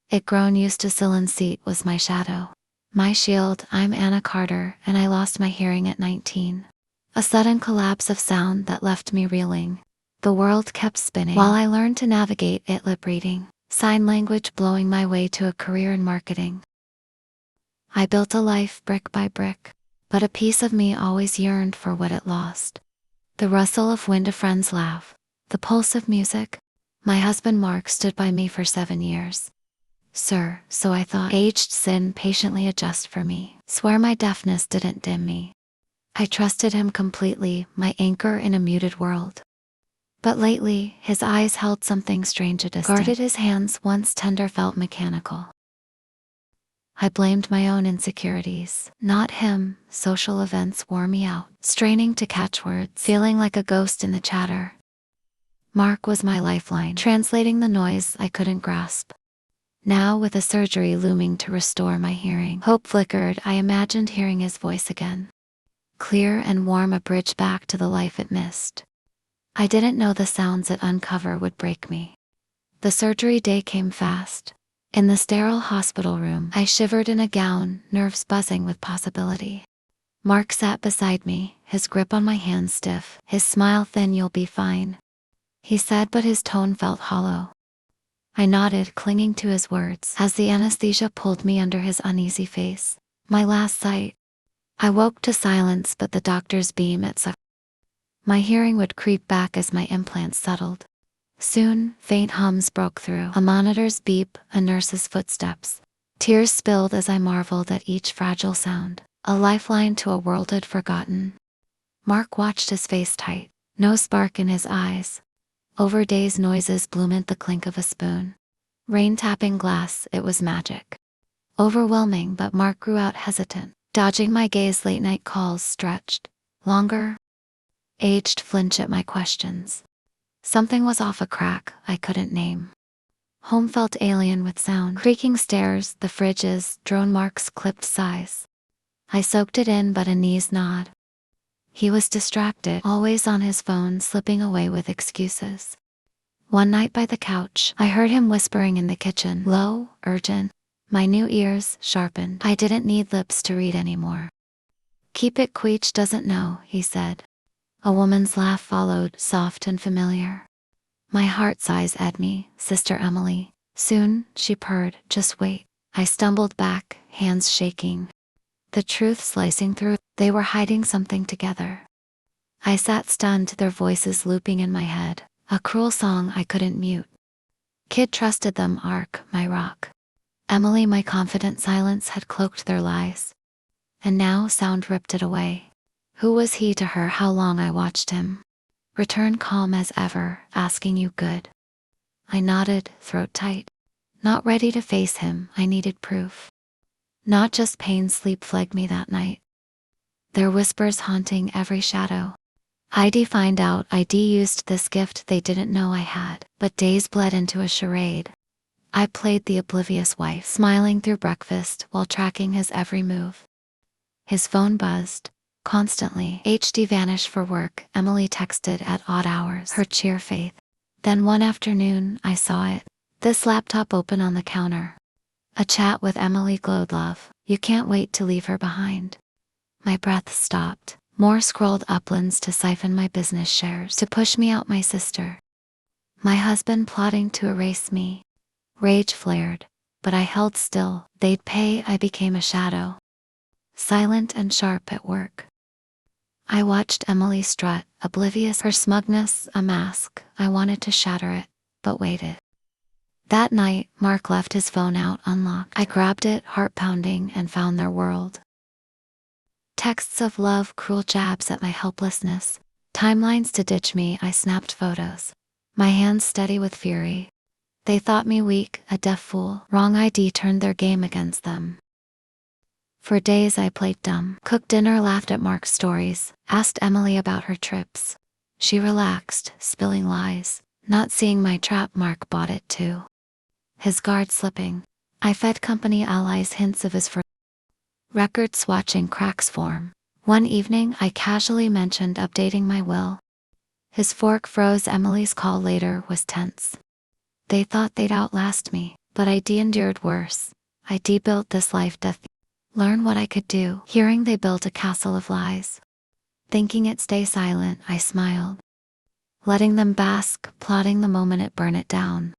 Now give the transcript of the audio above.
It grown used to Celine's seat was my shadow. My shield, I'm Anna Carter, and I lost my hearing at 19. A sudden collapse of sound that left me reeling. The world kept spinning while I learned to navigate it. Lip reading, sign language, blowing my way to a career in marketing. I built a life brick by brick, but a piece of me always yearned for what it lost. The rustle of wind, a friend's laugh, the pulse of music. My husband Mark stood by me for 7 years. Sir, so I thought, aged sin patiently adjust for me. Swear my deafness didn't dim me. I trusted him completely, my anchor in a muted world. But lately, his eyes held something strange, a distance. Guarded his hands, once tender, felt mechanical. I blamed my own insecurities, not him. Social events wore me out, straining to catch words, feeling like a ghost in the chatter. Mark was my lifeline, translating the noise I couldn't grasp. Now, with a surgery looming to restore my hearing, hope flickered. I imagined hearing his voice again. Clear and warm, a bridge back to the life it missed. I didn't know the sounds it uncovered would break me. The surgery day came fast. In the sterile hospital room, I shivered in a gown, nerves buzzing with possibility. Mark sat beside me, his grip on my hand stiff, his smile thin. You'll be fine, he said, but his tone felt hollow. I nodded, clinging to his words, as the anesthesia pulled me under his uneasy face. My last sight. I woke to silence, but the doctor's beam it sucked. My hearing would creep back as my implants settled. Soon, faint hums broke through, a monitor's beep, a nurse's footsteps. Tears spilled as I marveled at each fragile sound, a lifeline to a world I'd forgotten. Mark watched, his face tight, no spark in his eyes. Over days, noises bloomed, the clink of a spoon. Rain tapping glass, it was magic. Overwhelming, but Mark grew out hesitant, dodging my gaze. Late night calls stretched longer. Aged flinch at my questions. Something was off, a crack I couldn't name. Home felt alien with sound. Creaking stairs, the fridges, drone Mark's clipped sighs. I soaked it in, but a knees nod. He was distracted, always on his phone, slipping away with excuses. One night by the couch, I heard him whispering in the kitchen, low, urgent. My new ears sharpened. I didn't need lips to read anymore. Keep it, Queech doesn't know, he said. A woman's laugh followed, soft and familiar. My heart sighs at me, Sister Emily. Soon, she purred, just wait. I stumbled back, hands shaking. The truth slicing through, they were hiding something together. I sat stunned, their voices looping in my head, a cruel song I couldn't mute. Kid trusted them, Ark, my rock. Emily, my confident silence had cloaked their lies. And now sound ripped it away. Who was he to her? How long I watched him return, calm as ever, asking, you good? I nodded, throat tight. Not ready to face him, I needed proof. Not just pain. Sleep flagged me that night. Their whispers haunting every shadow. I'd find out I'd used this gift they didn't know I had, but days bled into a charade. I played the oblivious wife, smiling through breakfast while tracking his every move. His phone buzzed constantly. HD vanished for work. Emily texted at odd hours, her cheer faith. Then one afternoon, I saw it. This laptop open on the counter. A chat with Emily glowed love. You can't wait to leave her behind. My breath stopped. More scrolled uplands to siphon my business shares, to push me out. My sister. My husband plotting to erase me. Rage flared, but I held still. They'd pay. I became a shadow. Silent and sharp at work. I watched Emily strut, oblivious, her smugness a mask. I wanted to shatter it, but waited. That night, Mark left his phone out unlocked. I grabbed it, heart pounding, and found their world. Texts of love, cruel jabs at my helplessness. Timelines to ditch me. I snapped photos, my hands steady with fury. They thought me weak, a deaf fool. Wrong ID turned their game against them. For days I played dumb, cooked dinner, laughed at Mark's stories, asked Emily about her trips. She relaxed, spilling lies, not seeing my trap. Mark bought it too. His guard slipping. I fed company allies hints of his records, watching cracks form. One evening I casually mentioned updating my will. His fork froze. Emily's call later was tense. They thought they'd outlast me, But I endured worse. I built this life death. Learn what I could do. Hearing they built a castle of lies. Thinking it stay silent, I smiled. Letting them bask, plotting the moment it burn it down.